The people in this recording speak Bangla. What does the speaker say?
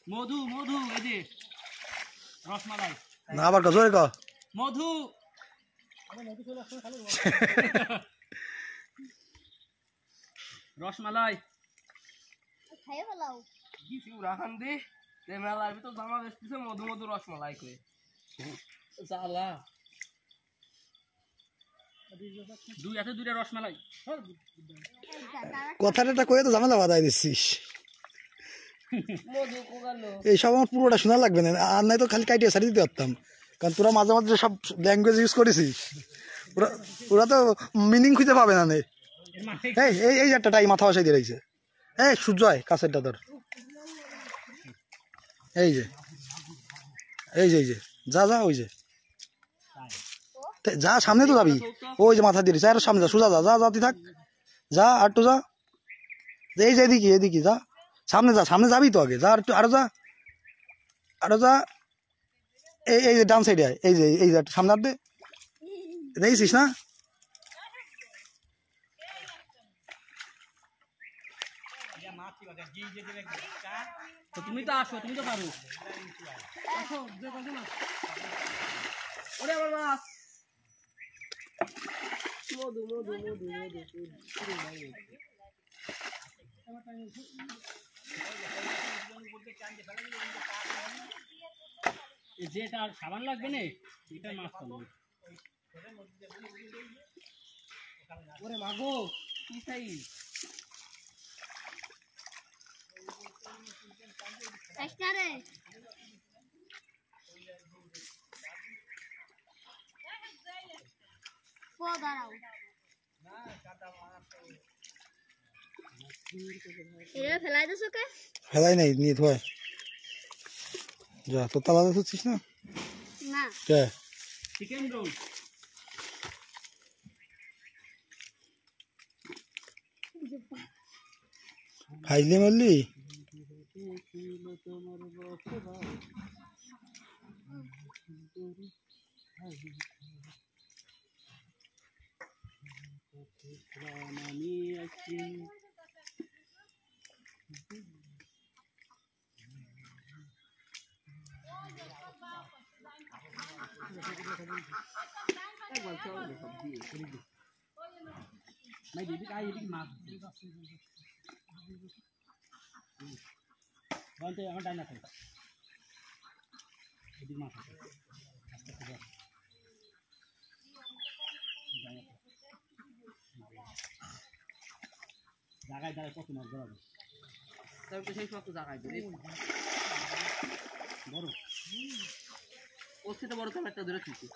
মধু মধু এই যে রসমালাই না আবার জোরে ক মধু রসমালাই খাইয়ে ফেলাও কিছু রাখান দে মেলার ভিতর জামা বেচতেছে মধু মধু রসমালাই করে জ্বালা দুইটা রসমালাই কথাটা কয়ে তো ঝামেলা বাধাই দিচ্ছিস মধু কোগালো এইসব আমার পুরোটা শোনা লাগবে না আর নাই তো খালি কাটিয়ে সারি দিতে পারতাম কারণ তোরা মাঝে মাঝে সব ল্যাঙ্গুয়েজ ইউজ করেছিস ওরা তো মিনিং খুঁজে পাবে না নে এই এই একটা টাই মাথা বসাই দিয়ে রয়েছে এই সূর্যয় কাছেরটা তোর এই যে এই যে এই যে যা যা ওই যে যা সামনে তো যাবি ওই যে মাথা দিয়ে রয়েছে আর সামনে যা সোজা যা যা যাতি থাক যা আর তো যা এই যে এদিকে এদিকে যা সামনে যাবি তো আগে যা আর আরো যা আরো যা এই যে ডান সাইডে এই যে সামনে আর দে দেখছিস না তুমি তো আসো তুমি তো পারো আসো যে কথা না ওরে আমার মাছ মধু মধু মধু মধু যেটা সাবান লাগবে না এটা মাছ পাবো ওরে মাগো কি চাই এস্টারে পো দাঁড়াও এটা ফেলাই দিছো কে ফেলাই নাই নিয়ে থয় যা তো তালা দিচ্ছিস না না কে চিকেন রোল খাইলে মারলি আমার ডাইনা খাই মাছ জায়গায় দাঁড়ায় কত মাছ ধরা যায় তবে তো সেই সমস্ত জায়গায় বড় ওর থেকে বড় তো একটা ধরে তুলছে